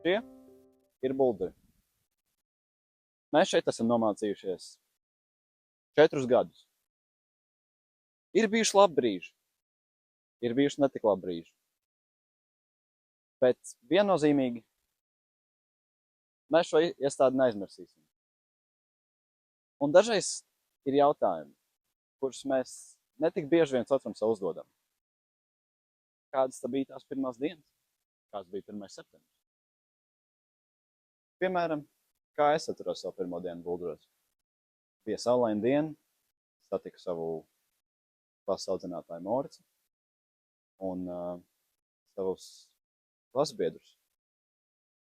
Šie ir bulduri. Mēs šeit esam nomācījušies 4 gadus. Ir bijuši labi brīži, ir bijuši netik labi brīži. Bet viennozīmīgi mēs šo iestādi neaizmirsīsim. Un dažreiz ir jautājumi, kurus mēs netik bieži viens otram sev uzdodam. Kādas bija tās pirmās dienas? Kāds bija 1. septembris? Piemēram, kā es atceros savu pirmo dienu bulduros. Bija saulaina diena, satiku savu klases audzinātāju Morici un savus klasbiedrus,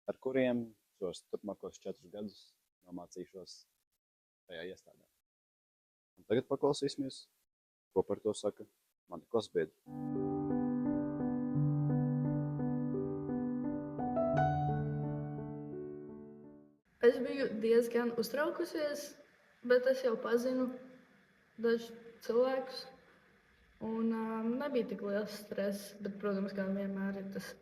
ar kuriem šos turpmākos 4 gadus nomācīšos tajā iestādē. Un tagad paklausīsimies, ko par to saka mani klasbiedri. Es biju diezgan uztraukusies, bet es jau pazinu dažus cilvēkus. Un nebija tik liels stress, bet, protams, kā vienmēr ir tas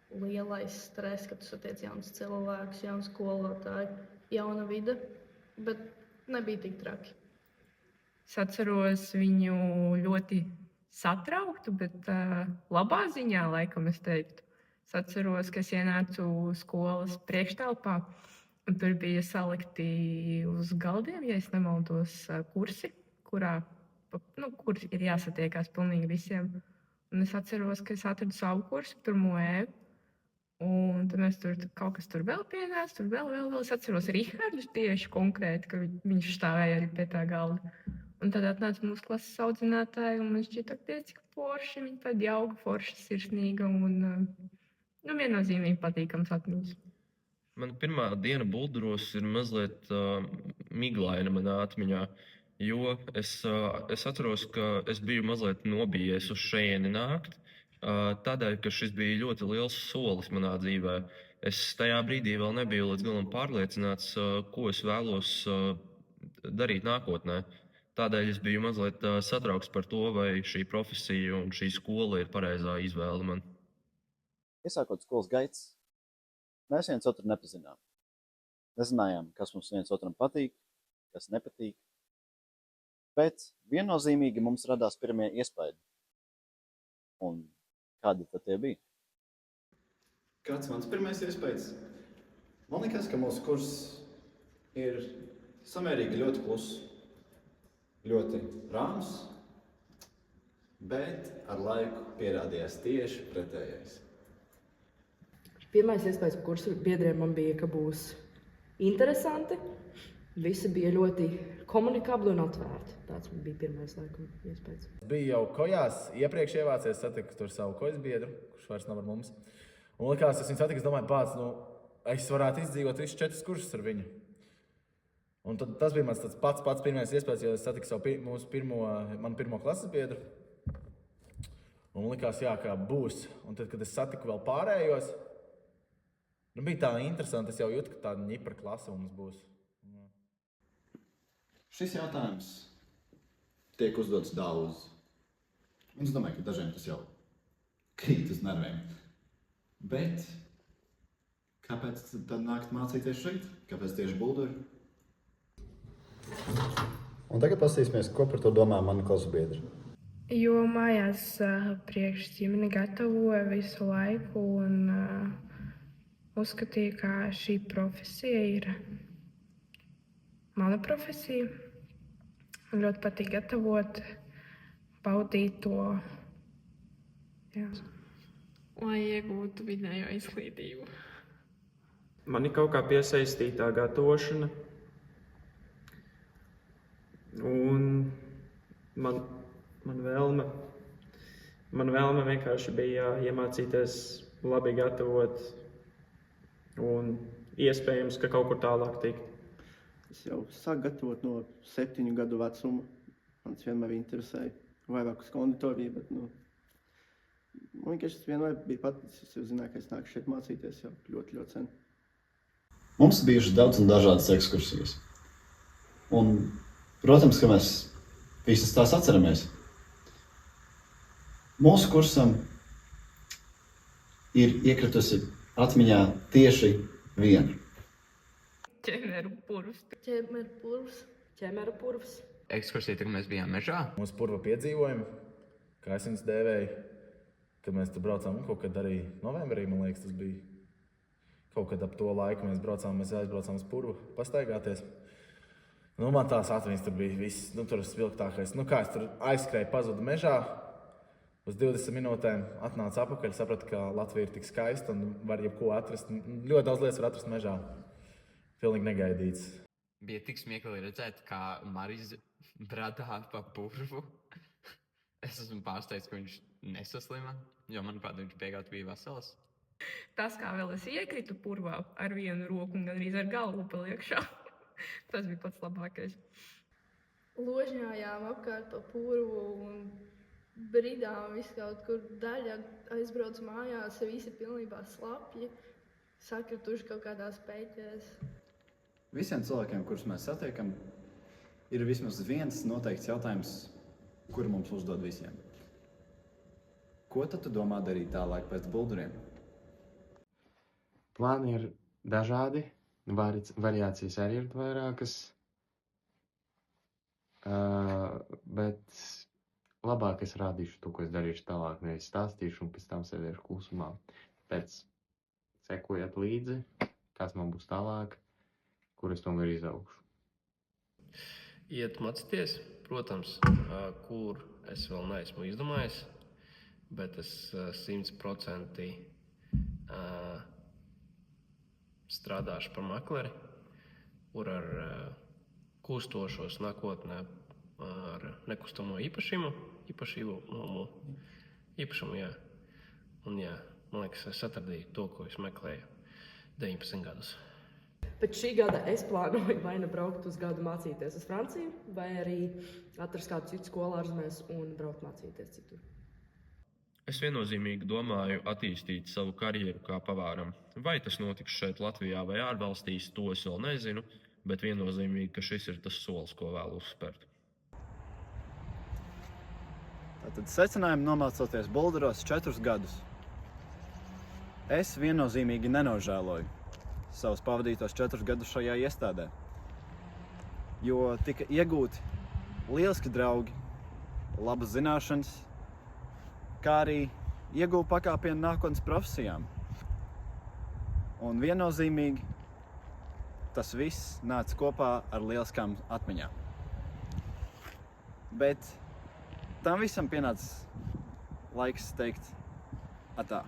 lielais stress, kad tu satiec jaunus cilvēkus, jaunu skolotāju, jauna vide, bet nebija tik traki. Es atceros viņu ļoti satrauktu, bet labā ziņā, laikam, es teiktu. Es atceros, ka es ienācu skolas priekštelpā, un tur bija salikti uz galdiem, ja es nemaldos, kursi, kur ir jāsatiekās pilnīgi visiem. Un es atceros, ka es atradu savu kursu, pirmo Evu, un tad mēs tur kaut kas tur vēl pienāca, tur vēl. Es atceros Rihardu tieši konkrēti, ka viņš stāvēja arī pie tā galda. Un tad atnāca mūsu klases audzinātāja, un man šķita, cik forši, viņa tāda jauka, forša, sirsnīga un viennozīmīgi patīkams atmiņas. Mana pirmā diena bulduros ir mazliet miglaina manā atmiņā, jo es atceros, ka es biju mazliet nobijies uz šejieni nākt, tādēļ, ka šis bija ļoti liels solis manā dzīvē. Es tajā brīdī vēl nebiju līdz galam pārliecināts, ko es vēlos darīt nākotnē. Tādēļ es biju mazliet satraukts par to, vai šī profesija un šī skola ir pareizā izvēle man. Iesākot skolas gaitas, mēs viens otru nepazinām. Nezinājām, kas mums viens otram patīk, kas nepatīk. Bet viennozīmīgi mums radās pirmie iespaidi. Un kādi tad tie bija? Kāds mans pirmais iespējas? Man liekas, ka mūsu kurs ir samērīgi ļoti kluss, ļoti rāms, bet ar laiku pierādījās tieši pretējais. Pirmais iespējas par kursu biedriem man bija, ka būs interesanti. Visi bija ļoti komunikabli un atvērti. Tāds man bija pirmais laikam iespējas. Biju jau kojās, iepriekš ievācies, satiku tur savu kojas biedru, kurš vairs nav ar mums. Un likās, es viņu satiku, es domāju, es varētu izdzīvot visus 4 kursus ar viņu. Un tad tas bija mans pats pirmais iespējas, jo es satiku manu pirmo klases biedru. Un likās, jā, kā būs. Un tad, kad es satiku vēl pārējos, bija tā interesanti, es jau jūtu, ka tāda ņipra klase mums būs. Šis jautājums tiek uzdots daudz. Un es domāju, ka dažiem tas jau krīt uz nerviem. Bet kāpēc tad nākt mācīties šeit? Kāpēc tieši bulduri? Un tagad paskatīsimies, ko par to domā mani klases biedri. Jo mājās priekšģimene gatavoja visu laiku un uzskatīja, ka šī profesija ir mana profesija. Man ļoti patīk gatavot, baudīt to. Jā. Lai iegūtu vidējo izglītību. Mani kaut kā piesaistīja tā gatavošana. Un man vēlme vienkārši bija iemācīties labi gatavot un iespējams, ka kaut kur tālāk tikt. Es jau sāku gatavot no 7 gadu vecuma. Man tas vienmēr interesēja. Vairāk uz konditoriju, bet man vienkārši tas vienmēr bija paticis. Es jau zināju, ka es nāku šeit mācīties jau ļoti, ļoti sen. Mums bijušas daudz un dažādas ekskursijas. Un, protams, ka mēs visas tās atceramies. Mūsu kursam ir iekritusi atmiņā tieši Vienu. Ķemeru purvs. Ķemerpurvs. Ķemera purvs. Ekskursija, kad mēs bijām mežā. Mūsu purva piedzīvojumi, kā es viņus dēvēju, kad mēs tur braucām, kaut kad arī novembrī, man liekas, tas bija. Kaut kad ap to laiku mēs aizbraucām uz purvu pastaigāties. Nu, man tās atmiņas tur bija viss, tur spilgtākais. Nu, kā es tur aizskrēju, pazudu mežā, uz 20 minūtēm atnācu atpakaļ, sapratu, ka Latvija ir tik skaista un var jebko atrast. Ļoti daudz lietas var atrast mežā. Pilnīgi negaidīts. Bija tik smieklīgi redzēt, kā Marijs bradā pa purvu. Es esmu pārsteigts, ka viņš nesaslima, jo, manuprāt, viņš beigās bija vesels. Tas, kā vēl es iekritu purvā ar vienu roku un gandrīz ar galvu paliekšā. Tas bija pats labākais. Ložņājām apkārt pa purvu un bridām visu kaut kur daļā. Aizbrauc mājās, visi pilnībā slapji, sakrituši kaut kādās peļķēs. Visiem cilvēkiem, kurus mēs satiekam, ir vismaz viens noteikts jautājums, kuru mums uzdod visiem. Ko tad tu domā darīt tālāk pēc bulduriem? Plāni ir dažādi, variācijas arī ir vairākas, bet labāk es rādīšu to, ko es darīšu tālāk, nevis stāstīšu un pēc tam sēdēšu klusumā. Pēc sekojiet līdzi, kas man būs tālāk, kur es tomēr izaugšu. Iet mācīties, protams, kur es vēl neesmu izdomājis, bet es 100% strādāšu par makleri, kur ar kustošos nākotnē ar nekustamo īpašumu, jā. Un jā, man liekas, es atradīju to, ko es meklēju 19 gadus. Pēc šī gada es plānoju vai nu braukt uz gadu mācīties uz Franciju, vai arī atrast kādu citu skolu ārzemēs un braukt mācīties citur. Es viennozīmīgi domāju attīstīt savu karjeru kā pavāram. Vai tas notiks šeit Latvijā vai ārvalstīs, to es vēl nezinu, bet viennozīmīgi, ka šis ir tas solis, ko vēlos spērt. Tātad secinājumi nomācoties bulduros 4 gadus. Es viennozīmīgi nenožēloju savus pavadītos 4 gadus šajā iestādē, jo tika iegūti lieliski draugi, labas zināšanas, kā arī ieguva pakāpienu nākotnes profesijām. Un viennozīmīgi tas viss nāca kopā ar lieliskām atmiņām. Bet tam visam pienāca laiks teikt atā.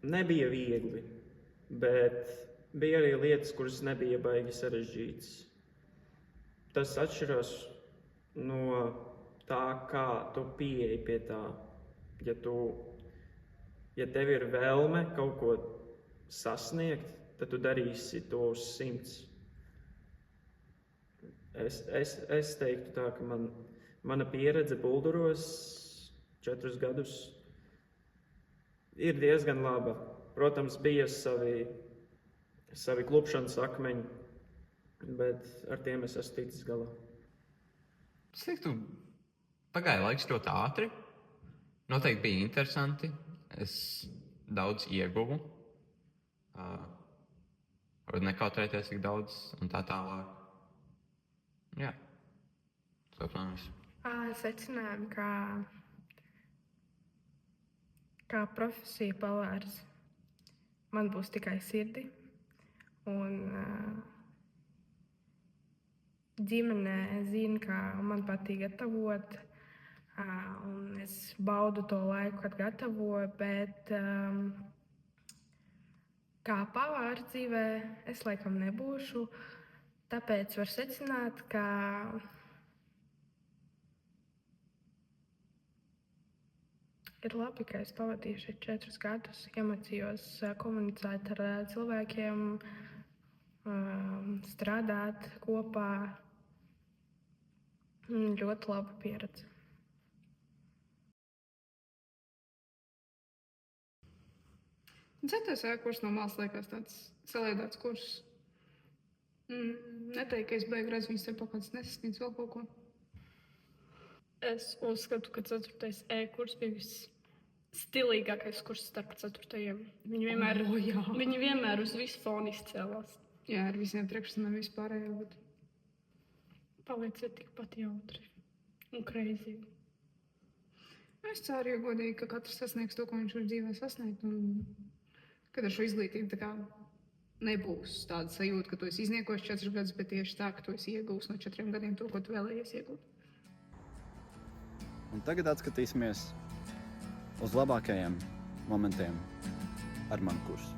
Nebija viegli, bet bija arī lietas, kuras nebija baigi sarežģītas. Tas atšķirās no tā, kā tu pieeji pie tā. Ja tev ir vēlme kaut ko sasniegt, tad tu darīsi to uz 100. Es teiktu tā, ka mana pieredze bulduros 4 gadus ir diezgan laba. Protams, bija savi klupšanas akmeņi, bet ar tiem es esmu ticis galā. Es teiktu, pagāja laiks ļoti ātri. Noteikti bija interesanti. Es daudz ieguvu. Varbūt nekautrēties tik daudz un tā tālāk. Jā. Tas man viss. Secinājumi, kā profesija pavārs. Man būs tikai sirdi. Un ģimene zina, ka man patīk gatavot. Un es baudu to laiku, kad gatavoju, bet kā pavāra dzīvē es laikam nebūšu. Tāpēc var secināt, ka ir labi, ka es pavadīju šeit 4 gadus, iemācījos komunicēt ar cilvēkiem, strādāt kopā. Ļoti laba pieredze. CTSE kurs no malas liekas tāds salēdāts kurs. Neteiktu, ka es beigās viņas ar kaut kāds nesasniedz vēl kaut ko. Es uzskatu, ka 4. E-kurs bija visstilīgākais kurs starp 4. Viņi vienmēr uz visu fonu izcēlās. Jā, ar visiem priekšstamiem vispārējo, bet Palieciet tikpat jautri un crazy. es ceru, jo godīgi, ka katrs sasniegs to, ko viņš var dzīvē sasniegt, un kad ar šo izglītību tā kā nebūs tāda sajūta, ka tu esi izniekojis 4 gadus, bet tieši tā, ka tu esi iegūs no 4 gadiem to, ko tu vēlējies iegūt. Un tagad atskatīsimies uz labākajiem momentiem ar manu kursu.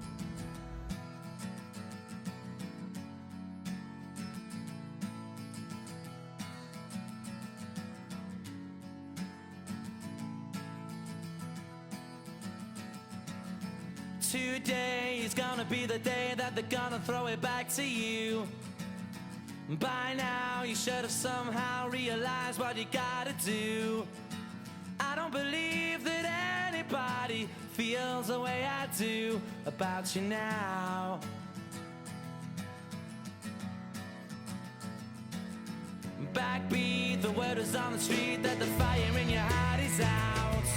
Today is gonna be the day that they're gonna throw it back to you. By now you should have somehow realized what you gotta do. I don't believe that anybody feels the way I do about you now. Backbeat, the word is on the street that the fire in your heart is out.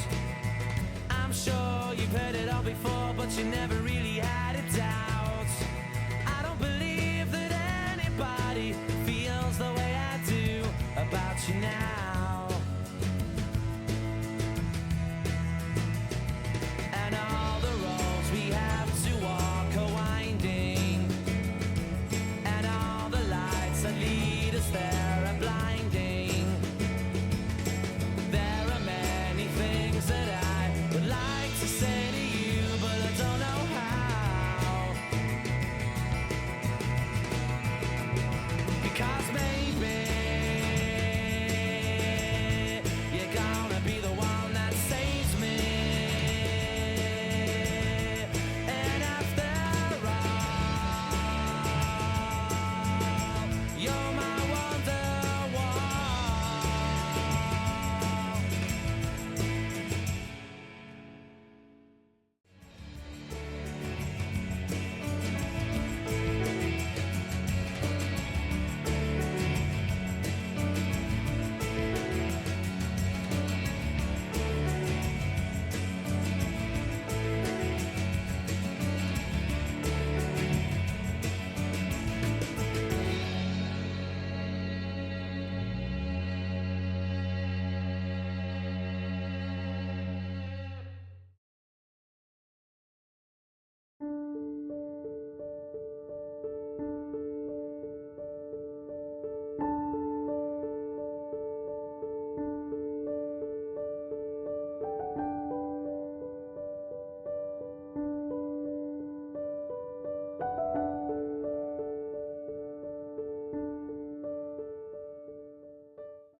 I'm sure you've heard it all before, but you never really had a doubt.